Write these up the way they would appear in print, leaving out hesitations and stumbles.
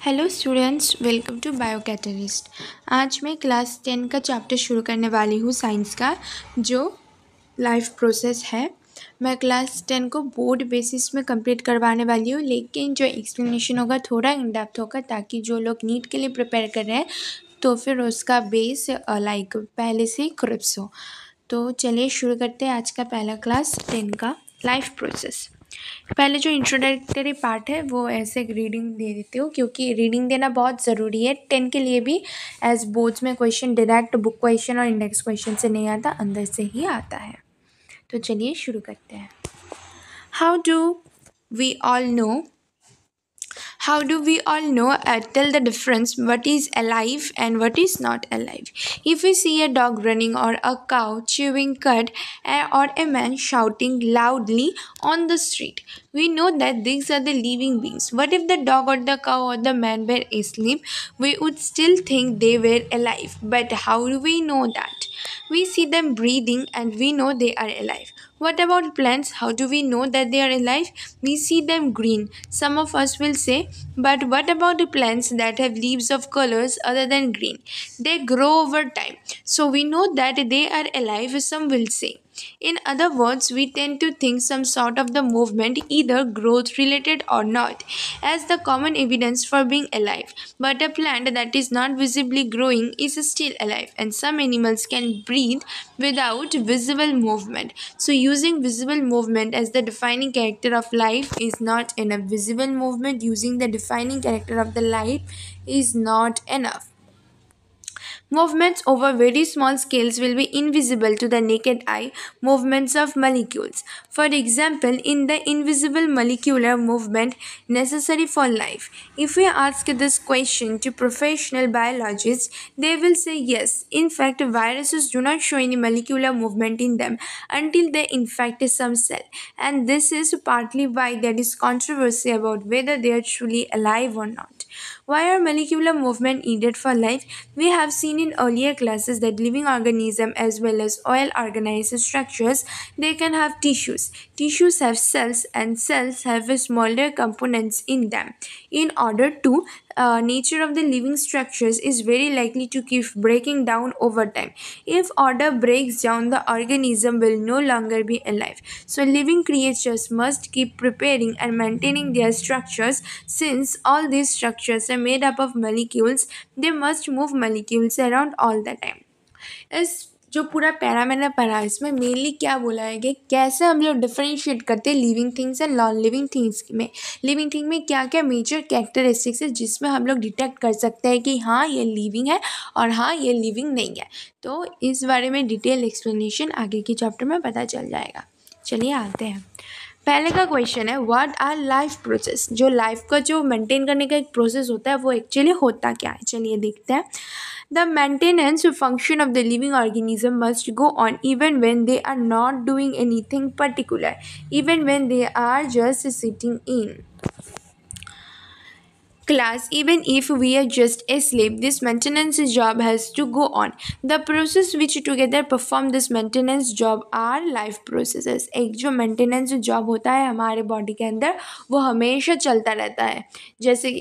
Hello students, welcome to bio catalyst. आज मैं class 10 का चैप्टर शुरू करने वाली हूँ साइंस का, जो लाइफ प्रोसेस है। मैं क्लास 10 को बोर्ड बेसिस में कंप्लीट करवाने वाली हूँ, लेकिन जो एक्सप्लेनेशन होगा थोड़ा इन डेप्थ होगा, ताकि जो लोग नीट के लिए प्रिपेयर कर रहे हैं तो फिर उसका बेस पहले से ही क्रिप्स हो। तो चलिए शुरू करते हैं आज का पहला क्लास 10 का लाइफ प्रोसेस। पहले जो इंट्रोडक्टरी पार्ट है वो ऐसे रीडिंग दे देती हूँ, क्योंकि रीडिंग देना बहुत ज़रूरी है 10 के लिए भी। एज बोर्ड्स में क्वेश्चन डायरेक्ट बुक क्वेश्चन और इंडेक्स क्वेश्चन से नहीं आता, अंदर से ही आता है। तो चलिए शुरू करते हैं। How do we all know How do we all know tell the difference what is alive and what is not alive? If we see a dog running or a cow chewing cud or a man shouting loudly on the street, we know that these are the living beings. What if the dog or the cow or the man were asleep? We would still think they were alive. But how do we know that? We see them breathing and we know they are alive. What about plants? How do we know that they are alive? We see them green. Some of us will say, but what about the plants that have leaves of colors other than green? They grow over time. So we know that they are alive, some will say. In other words, we tend to think some sort of the movement, either growth related or not, as the common evidence for being alive. But a plant that is not visibly growing is still alive, and some animals can breathe without visible movement. So, using visible movement as the defining character of life is not enough. Visible movement using the defining character of the life is not enough. Movements over very small scales will be invisible to the naked eye, movements of molecules. For example, in the invisible molecular movement necessary for life. If we ask this question to professional biologists, they will say yes. In fact, viruses do not show any molecular movement in them until they infect some cell. And this is partly why there is controversy about whether they are truly alive or not. Why are molecular movement needed for life? We have seen in earlier classes that living organisms as well as well organized structures, they can have tissues. Tissues have cells and cells have smaller components in them. In order to nature of the living structures is very likely to keep breaking down over time. If order breaks down, the organism will no longer be alive. So living creatures must keep preparing and maintaining their structures. Since all these structures are made up of molecules, they must move molecules around all the time. इस जो पूरा para मैंने पढ़ा, इसमें mainly क्या बोला है कि कैसे हम लोग डिफरेंशिएट करते हैं living things and non living things में। लिविंग थिंग में क्या क्या मेजर कैरेक्टरिस्टिक्स है जिसमें हम लोग डिटेक्ट कर सकते हैं कि हाँ ये लिविंग है और हाँ ये लिविंग नहीं है। तो इस बारे में डिटेल एक्सप्लेनेशन आगे के चैप्टर में पता चल जाएगा। चलिए आते हैं। पहले का क्वेश्चन है व्हाट आर लाइफ प्रोसेस। जो लाइफ का जो मेंटेन करने का एक प्रोसेस होता है वो एक्चुअली होता क्या है, चलिए देखते हैं। The maintenance function of the living organism must go on even when they are not doing anything particular, even when they are just sitting in class, even if we are just asleep, this maintenance job has to go on. The process which together perform this maintenance job are life processes. एक जो maintenance job होता है हमारे body के अंदर वो हमेशा चलता रहता है, जैसे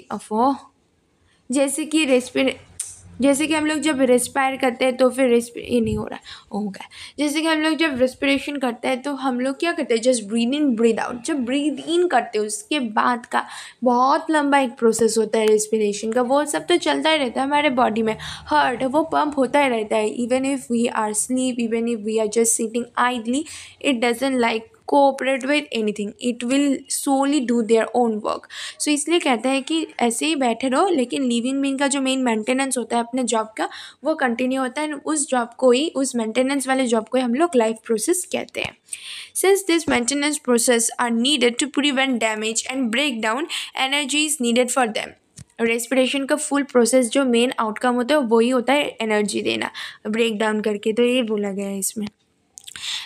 कि जैसे कि हम लोग जब रेस्पायर करते हैं तो फिर ये नहीं हो रहा होगा। जैसे कि हम लोग जब रेस्पिरेशन करते हैं तो हम लोग क्या करते हैं, just breathe in breathe out. जब ब्रीद इन करते हैं उसके बाद का बहुत लंबा एक प्रोसेस होता है रेस्पिरेशन का, वो सब तो चलता ही रहता है हमारे बॉडी में। हार्ट वो पंप होता ही रहता है, even if we are sleep, even if we are just sitting idly, it doesn't like cooperate with anything, it will solely do their own work. So इसलिए कहते हैं कि ऐसे ही बैठे रहो, लेकिन लिविंग बीइंग का जो मेन मेंटेनेंस होता है अपने जॉब का वो कंटिन्यू होता है। उस जॉब को ही, उस मेंटेनेंस वाले जॉब को ही हम लोग लाइफ प्रोसेस कहते हैं। Since this maintenance process are needed to prevent damage and break down, energy is needed for them. Respiration का फुल प्रोसेस जो मेन आउटकम होता है वही होता है एनर्जी देना, ब्रेक डाउन करके, तो ये बोला गया है इसमें।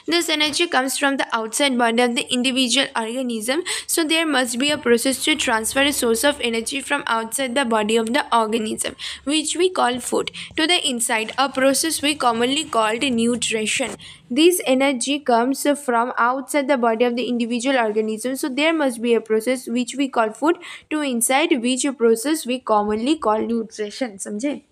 This energy comes from the outside body of the individual organism, so there must be a process to transfer a source of energy from outside the body of the organism, which we call food, to the inside, a process we commonly called nutrition. This energy comes from outside the body of the individual organism, so there must be a process which we call food to inside, which process we commonly call nutrition. समझे?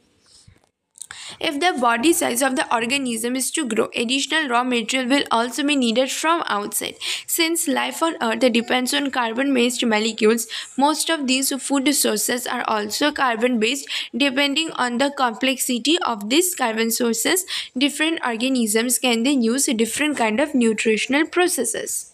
If the body size of the organism is to grow, additional raw material will also be needed from outside. Since life on Earth depends on carbon-based molecules, most of these food sources are also carbon-based. Depending on the complexity of these carbon sources, different organisms can then use different kind of nutritional processes.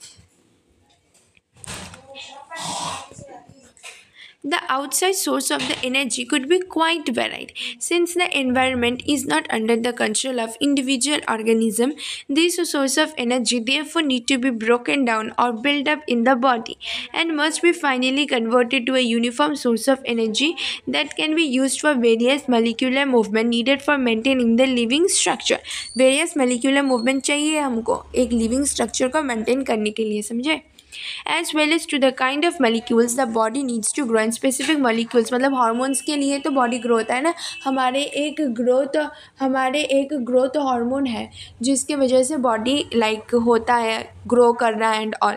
The outside source of the energy could be quite varied. Since the environment is not under the control of individual organism, this source of energy therefore need to be broken down or built up in the body and must be finally converted to a uniform source of energy that can be used for various molecular movement needed for maintaining the living structure. Various molecular movement चाहिए हमको एक living structure को maintain करने के लिए, समझे? As well as to the kind of molecules the body needs to grow. And specific molecules मतलब hormones के लिए तो body grow होता है ना, हमारे एक growth hormone है जिसके वजह से body like होता है grow करना and all.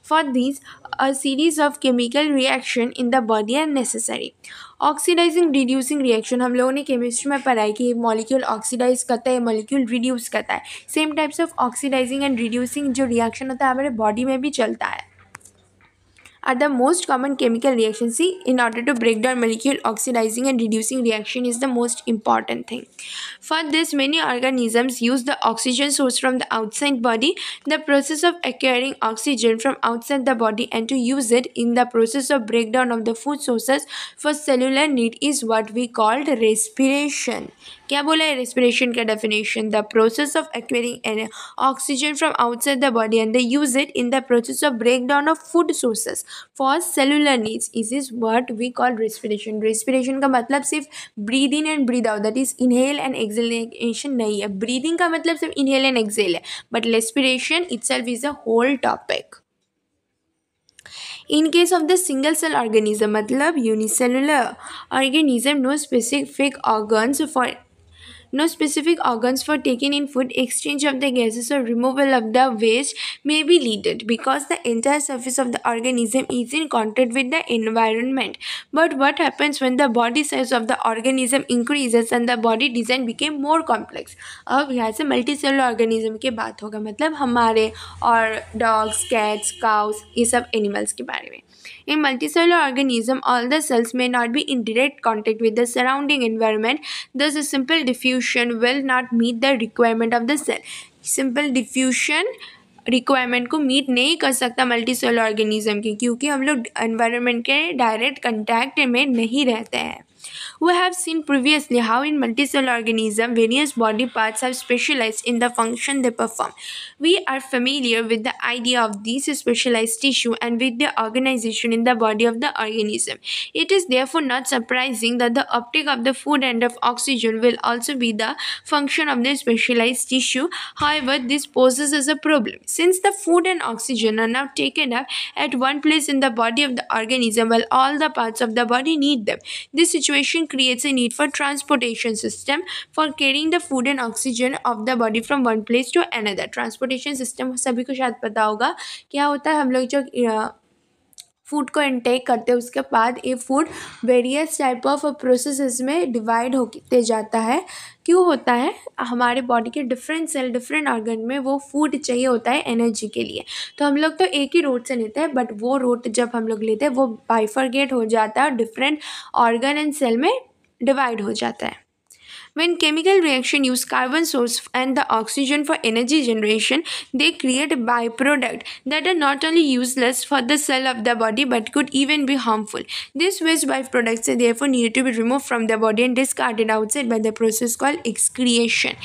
For these, a series of chemical reaction in the body are necessary. Oxidising reducing reaction हम लोगों ने केमिस्ट्री में पढ़ा है कि मॉलिक्यूल ऑक्सीडाइज करता है, मॉलिक्यूल रिड्यूस करता है. Same types of oxidising and reducing जो रिएक्शन होता है हमारे बॉडी में भी चलता है. Are the most common chemical reactions. See, in order to break down molecule, oxidizing and reducing reaction is the most important thing. For this, many organisms use the oxygen source from the outside body. The process of acquiring oxygen from outside the body and to use it in the process of breakdown of the food sources for cellular need is what we called respiration. क्या बोला है respiration का definition? The process of acquiring an oxygen from outside the body and they use it in the process of breakdown of food sources for cellular needs is what we call respiration. Respiration का मतलब सिर्फ breathe in and breathe out, that is inhale and exhalation नहीं है. Breathing का मतलब सिर्फ inhale and exhale है, but respiration itself is a whole topic. In case of the single cell organism मतलब unicellular organism, no specific organs for taking in food, exchange of the gases or removal of the waste may be needed because the entire surface of the organism is in contact with the environment. But what happens when the body size of the organism increases and the body design became more complex? अब यहाँ से multicellular organism की बात होगा, मतलब हमारे और dogs, cats, cows, ये सब एनिमल्स के बारे में. In multicellular organism, all the cells may not be in direct contact with the surrounding environment. Thus, a simple diffusion will not meet the requirement of the cell. Simple diffusion requirement को meet नहीं कर सकता multicellular organism की, क्योंकि हम लोग environment के direct contact में नहीं रहते हैं. We have seen previously how in multicellular organism various body parts have specialized in the function they perform. We are familiar with the idea of these specialized tissue and with their organization in the body of the organism. It is therefore not surprising that the uptake of the food and of oxygen will also be the function of the specialized tissue. However, this poses as a problem. Since the food and oxygen are now taken up at one place in the body of the organism while all the parts of the body need them, this situation creates a need for transportation system for carrying the food and oxygen of the body from one place to another. Transportation system सभी को शायद पता होगा क्या होता है. हम लोग जो फूड को इनटेक करते हैं उसके बाद ये food various type of processes में डिवाइड होते जाता है. क्यों होता है? हमारे बॉडी के डिफरेंट सेल डिफरेंट ऑर्गन में वो फूड चाहिए होता है एनर्जी के लिए. तो हम लोग तो एक ही रूट से लेते हैं, बट वो रूट जब हम लोग लेते हैं वो बाइफरगेट हो जाता है और डिफरेंट ऑर्गन एंड सेल में डिवाइड हो जाता है. When chemical reaction use carbon source and the oxygen for energy generation, they create byproducts that are not only useless for the cell of the body but could even be harmful. These waste byproducts are therefore needed to be removed from the body and discarded outside by the process called excretion.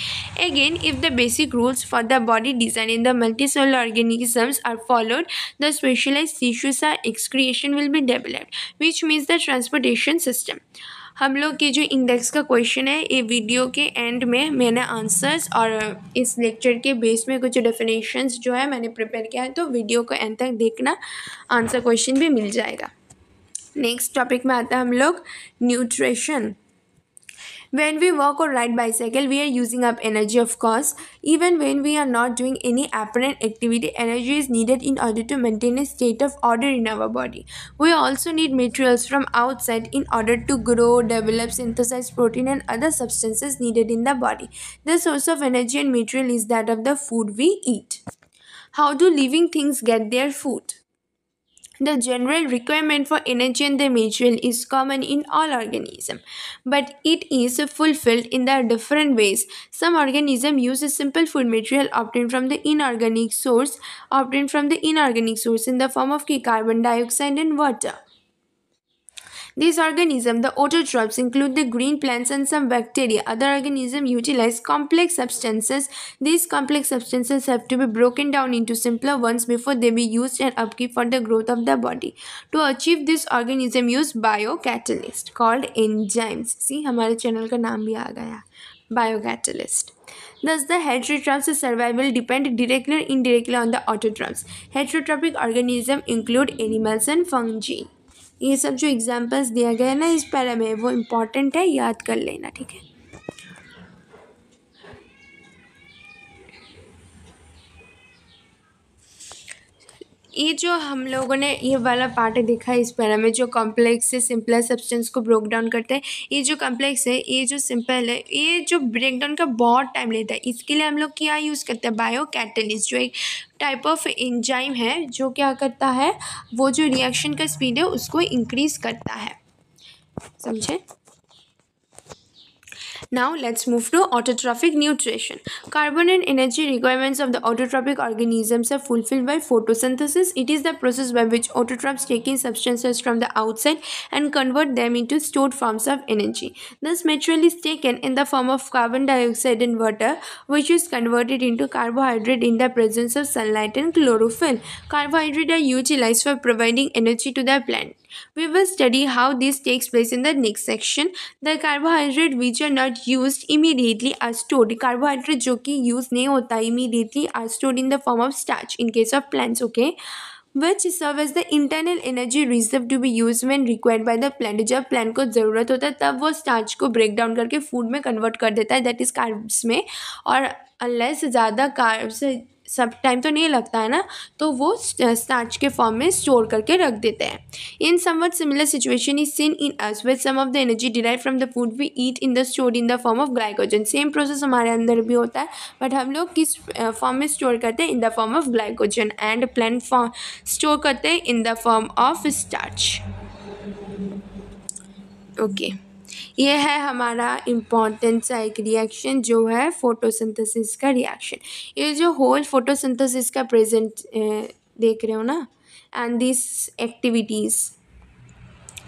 Again, if the basic rules for the body design in the multicellular organisms are followed, the specialized tissues or excretion will be developed, which means the transportation system. हम लोग के जो index का question है ये video के and में मैंने आंसर्स और इस लेक्चर के बेस में कुछ डेफिनेशंस जो है मैंने प्रिपेयर किया है, तो वीडियो को एंड तक देखना, आंसर क्वेश्चन भी मिल जाएगा। नेक्स्ट टॉपिक में आता है हम लोग nutrition. When we walk or ride bicycle, we are using up energy, of course. Even when we are not doing any apparent activity, energy is needed in order to maintain a state of order in our body. We also need materials from outside in order to grow, develop, synthesize protein and other substances needed in the body. The source of energy and material is that of the food we eat. How do living things get their food? The general requirement for energy and the material is common in all organisms, but it is fulfilled in the different ways. Some organisms use a simple food material obtained from the inorganic source in the form of carbon dioxide and water. These organisms, the autotrophs, include the green plants and some bacteria. Other organisms utilize complex substances. These complex substances have to be broken down into simpler ones before they be used and upkeep for the growth of the body. To achieve this, organisms use biocatalysts called enzymes. See, हमारे channel का नाम भी आ गया, biocatalyst. Thus, the heterotrophs' survival depend directly or indirectly on the autotrophs. Heterotrophic organisms include animals and fungi. ये सब जो examples दिया गया है ना इस पैरा में, वो इम्पॉर्टेंट है, याद कर लेना, ठीक है। ये जो हम लोगों ने ये वाला पार्ट देखा है इस पैरा में, जो कॉम्प्लेक्स से सिंपलर सब्सटेंस को ब्रेक डाउन करते हैं, ये जो कॉम्प्लेक्स है, ये जो सिंपल है, ये जो ब्रेक डाउन का बहुत टाइम लेता है। इसके लिए हम लोग क्या यूज़ करते हैं, बायो कैटलिस्ट, जो एक टाइप ऑफ एंजाइम है जो क्या करता है, वो जो रिएक्शन का स्पीड है उसको इंक्रीज करता है, समझे। Now let's move to autotrophic nutrition. Carbon and energy requirements of the autotrophic organisms are fulfilled by photosynthesis. It is the process by which autotrophs take in substances from the outside and convert them into stored forms of energy. This material is taken in the form of carbon dioxide and water, which is converted into carbohydrate in the presence of sunlight and chlorophyll. Carbohydrates are utilized for providing energy to the plant. We will study how this takes place in the next section. The carbohydrates which are not used immediately are stored. Carbohydrates जो कि use नहीं होता immediately are stored in the form of starch in case of plants, okay, which serve as the internal energy reserve to be used when required by the plant. जब plant को ज़रूरत होता है तब वो starch को break down करके food में convert कर देता है, that is carbs में, और unless ज़्यादा carbs सब टाइम तो नहीं लगता है ना, तो वो स्टार्च के फॉर्म में स्टोर करके रख देते हैं। In somewhat similar situation is seen in us with some of the energy derive from the food we eat in the stored in the form of glycogen. Same process हमारे अंदर भी होता है, बट हम लोग किस फॉर्म में store करते हैं, इन the form of glycogen, and plant form store करते हैं इन the form of starch, okay. ये है हमारा इम्पॉर्टेंट सा एक रिएक्शन जो है फोटोसिंथेसिस का रिएक्शन। ये जो होल फोटोसिंथेसिस का प्रेजेंट देख रहे हो ना, एंड दिस एक्टिविटीज़,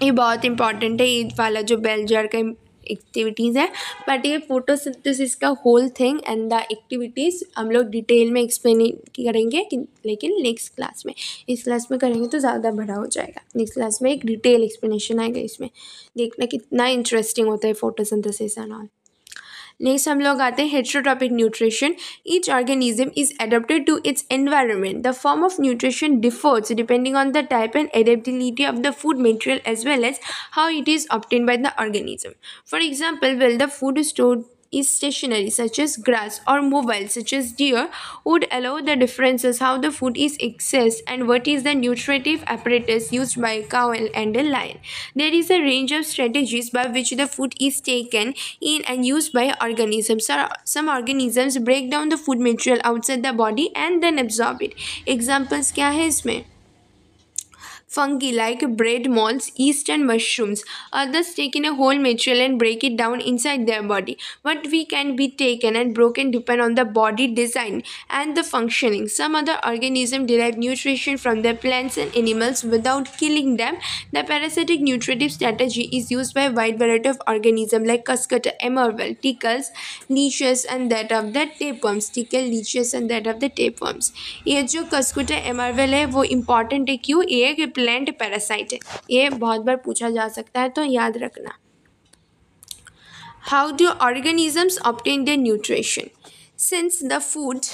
ये बहुत इंपॉर्टेंट है, ये वाला जो बेल जार का एक्टिविटीज़ है, बट ये फोटोसिंथेसिस का whole thing and the activities हम लोग डिटेल में एक्सप्लेन करेंगे लेकिन नेक्स्ट क्लास में। इस क्लास में करेंगे तो ज़्यादा बड़ा हो जाएगा, नेक्स्ट क्लास में एक डिटेल एक्सप्लेनेशन आएगा, इसमें देखना कितना इंटरेस्टिंग होता है फोटोसिंथेसिस एंड ऑल। नेक्स्ट हम लोग आते हैं heterotrophic nutrition. Each organism is adapted to its environment. The form of nutrition differs depending on the type and adaptability of the food material as well as how it is obtained by the organism. For example, while the food stored is stationary such as grass or mobile such as deer would allow the differences how the food is accessed and what is the nutritive apparatus used by a cow and a lion. There is a range of strategies by which the food is taken in and used by organisms. Some organisms break down the food material outside the body and then absorb it. Examples क्या है इसमें? Fungi like bread molds, yeast and mushrooms. Others take in a whole material and break it down inside their body. What we can be taken and broken depend on the body design and the functioning. Some other organisms derive nutrition from their plants and animals without killing them. The parasitic nutritive strategy is used by a wide variety of organisms like cuscuta, emerald, ticks, leeches and that of the tapeworms. Tickle, leeches and that of the tapeworms. ये जो cuscuta emerald है वो important है, क्यों? ये plant parasite है, ये बहुत बार पूछा जा सकता है तो याद रखना। How do organisms obtain their nutrition? Since the food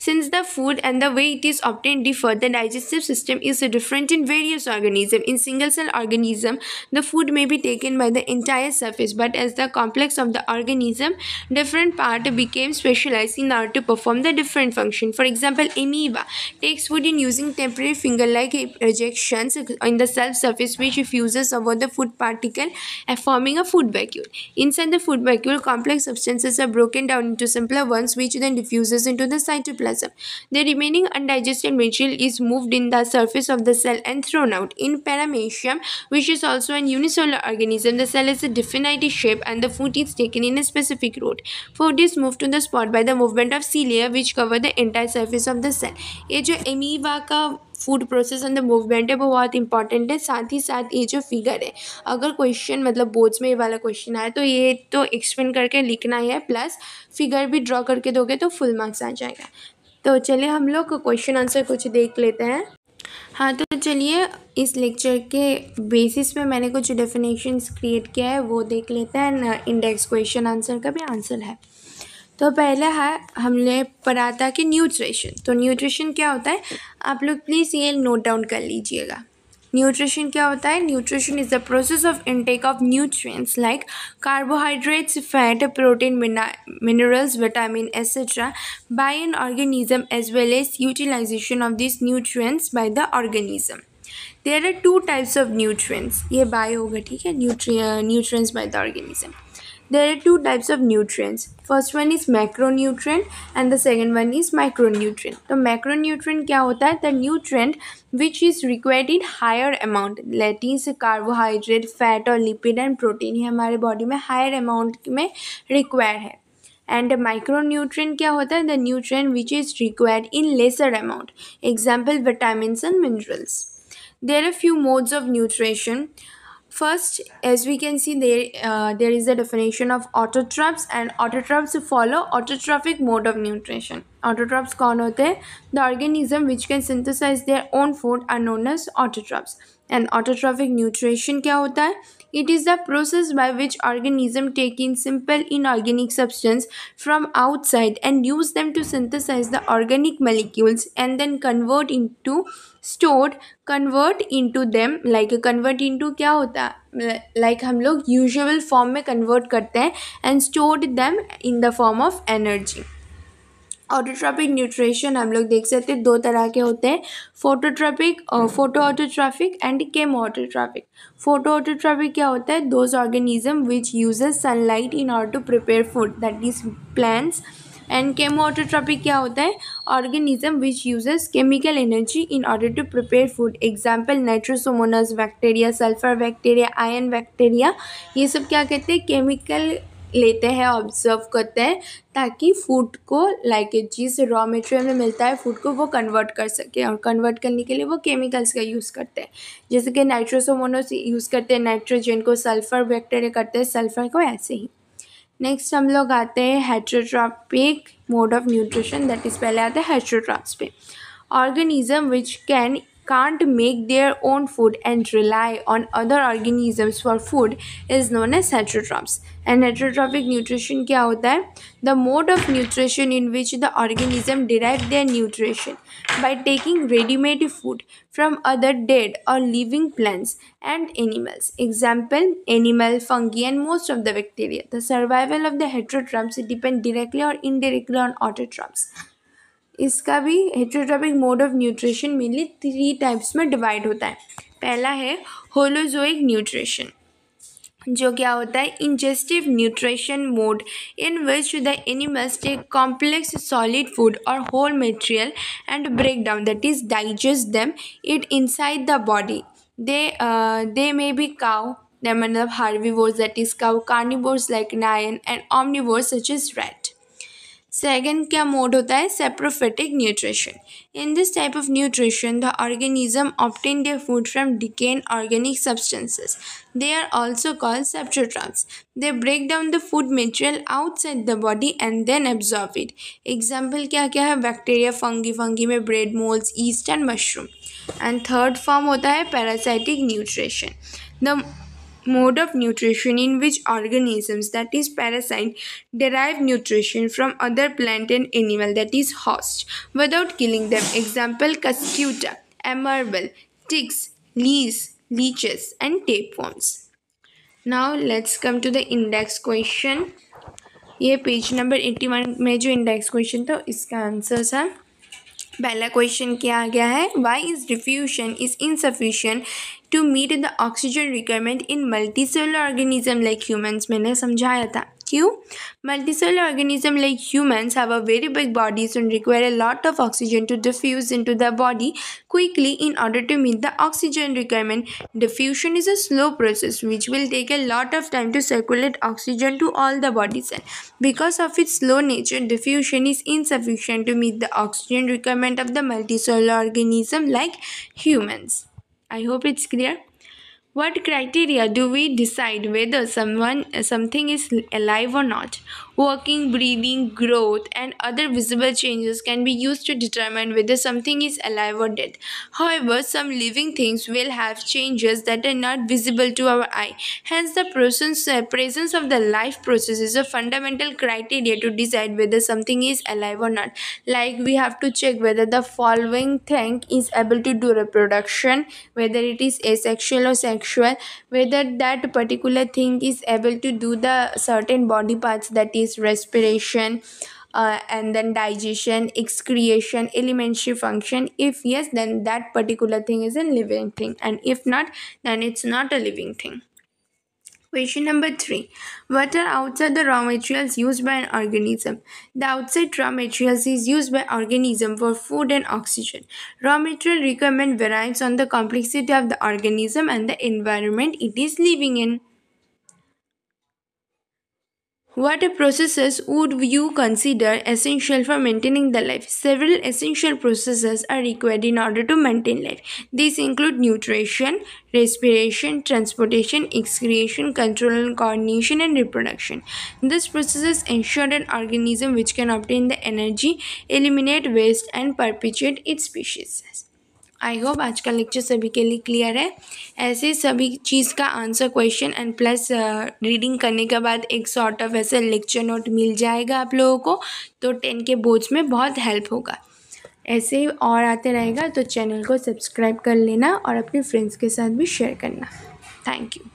Since the food and the way it is obtained differ, the digestive system is different in various organisms. In single-cell organism, the food may be taken by the entire surface, but as the complex of the organism, different part became specialized in order to perform the different function. For example, amoeba takes food in using temporary finger-like projections in the cell surface, which fuses over the food particle, forming a food vacuole. Inside the food vacuole, complex substances are broken down into simpler ones, which then diffuses into the cytoplasm. The remaining undigested material is moved in the surface of the cell and thrown out. In Paramecium, which is also an unicellular organism, the cell is a definite shape and the food is taken in a specific route. Food is moved to the spot by the movement of cilia, which cover the entire surface of the cell. ये जो amoeba का food process and the movement है वो बहुत important है. साथ ही साथ ये जो फिगर है, अगर क्वेश्चन मतलब बोर्ड्स में ये वाला क्वेश्चन आए तो ये तो एक्सप्लेन करके लिखना ही है, प्लस फिगर भी ड्रॉ करके दोगे तो फुल मार्क्स आ जाएगा. तो चलिए हम लोग क्वेश्चन आंसर कुछ देख लेते हैं. हाँ, तो चलिए इस लेक्चर के बेसिस पे मैंने कुछ डेफिनेशंस क्रिएट किया है वो देख लेते हैं. इंडेक्स क्वेश्चन आंसर का भी आंसर है. तो पहला है, हमने पढ़ा था कि न्यूट्रिशन. तो न्यूट्रिशन क्या होता है, आप लोग प्लीज़ ये नोट डाउन कर लीजिएगा. न्यूट्रिशन क्या होता है? Nutrition is the process of intake of nutrients like carbohydrates, fat, protein, minerals, vitamin etcetera by an organism as well as utilisation of this nutrients by the organism. There are two types of nutrients. ये by होगा, ठीक है, nutrients by the organism. There are two types of nutrients. First one is macronutrient and the second one is micronutrient. तो macronutrient क्या होता है? The nutrient which is required in higher amount, that is carbohydrate, fat और lipid and protein, ये हमारे body में higher amount में required है. And micronutrient क्या होता है? The nutrient which is required in lesser amount. Example, vitamins and minerals. There are few modes of nutrition. First, as we can see, there is a definition of autotrophs, and autotrophs follow autotrophic mode of nutrition. Autotrophs कौन होते हैं? The organism which can synthesize their own food are known as autotrophs. And autotrophic nutrition क्या होता है? It is the process by which organism take in simple inorganic substance from outside and use them to synthesize the organic molecules and then convert into them, like convert into क्या होता है, like हम लोग usual form में convert करते हैं and stored them in the form of energy. Autotrophic nutrition हम लोग देख सकते हैं दो तरह के होते हैं, photo autotrophic and chemo autotrophic. Photo autotrophic क्या होता है? Those organism which uses sunlight in order to prepare food, that is plants. And chemo autotrophic क्या होता है? Organism which uses chemical energy in order to prepare food. Example, nitrosomonas bacteria, sulphur bacteria, iron bacteria, ये सब क्या कहते हैं? Chemical लेते हैं, ऑब्जर्व करते हैं ताकि फूड को लाइक जिस रॉ मटेरियल में मिलता है फूड को वो कन्वर्ट कर सके, और कन्वर्ट करने के लिए वो केमिकल्स का यूज़ करते हैं. जैसे कि नाइट्रोसोमोनास यूज़ करते हैं नाइट्रोजन को, सल्फर बैक्टीरिया करते हैं सल्फर को, ऐसे ही. नेक्स्ट हम लोग आते हैं heterotrophic mode of nutrition, that is पहले आते हैं हेटेरोट्रॉप्स पे. Organism which can't make their own food and rely on other organisms for food is known as heterotrophs. And heterotrophic nutrition क्या होता है? The mode of nutrition in which the organism derive their nutrition by taking ready-made food from other dead or living plants and animals. Example, animal, fungi and most of the bacteria. The survival of the heterotrophs depend directly or indirectly on autotrophs. इसका भी heterotrophic mode of nutrition mainly 3 types में divide होता है. पहला है holozoic nutrition, जो क्या होता है? Ingestive nutrition mode in which the animals take complex solid food और whole material and break down, that is digest them it inside the body. They may be cow, मतलब herbivores, that is cow, carnivores like lion and omnivores such as rat. Second क्या mode होता है? Saprophytic nutrition. In this type of nutrition the organism obtain their food from decaying organic substances. They are also called septrotrophs. They break down the food material outside the body and then absorb it. Example क्या क्या है? Bacteria, fungi में bread moles, east and mushroom. And third form होता है parasitic nutrition. mode of nutrition in which organisms, that is parasite, derive nutrition from other plant and animal, that is host, without killing them. Example: cuscuta, amarvel, ticks, leeches and tapeworms. Now let's come to the index question. ये page number 81 में जो index question था इसका answer था, पहला question क्या आ गया है, why is diffusion is insufficient to meet the oxygen requirement in multicellular organism like humans. मैंने समझाया था क्यों। Multicellular organism like humans have a very big bodies and require a lot of oxygen to diffuse into the body quickly in order to meet the oxygen requirement. Diffusion is a slow process which will take a lot of time to circulate oxygen to all the body cells. Because of its slow nature, diffusion is insufficient to meet the oxygen requirement of the multicellular organism like humans. I hope it's clear. What criteria do we decide whether something is alive or not? Walking, breathing, growth, and other visible changes can be used to determine whether something is alive or dead. However, some living things will have changes that are not visible to our eye. Hence, the presence of the life process is a fundamental criteria to decide whether something is alive or not. Like, we have to check whether the following thing is able to do reproduction, whether it is asexual or sexual, whether that particular thing is able to do the certain body parts, that is respiration, and then digestion, excretion, elementary function. If yes, then that particular thing is a living thing, and if not, then it's not a living thing. Question number 3. What are outside the raw materials used by an organism? The outside raw materials is used by organism for food and oxygen. Raw material requirement varies on the complexity of the organism and the environment it is living in. What processes would you consider essential for maintaining the life? Several essential processes are required in order to maintain life. These include nutrition, respiration, transportation, excretion, control and coordination, and reproduction. These processes ensure an organism which can obtain the energy, eliminate waste, and perpetuate its species. I hope आज का lecture सभी के लिए clear है। ऐसे सभी चीज़ का answer question and plus reading करने के बाद एक सॉर्ट ऑफ ऐसे लेक्चर नोट मिल जाएगा आप लोगों को, तो 10 के बोर्ड्स में बहुत हेल्प होगा। ऐसे ही और आते रहेगा तो चैनल को सब्सक्राइब कर लेना और अपने फ्रेंड्स के साथ भी शेयर करना। Thank you.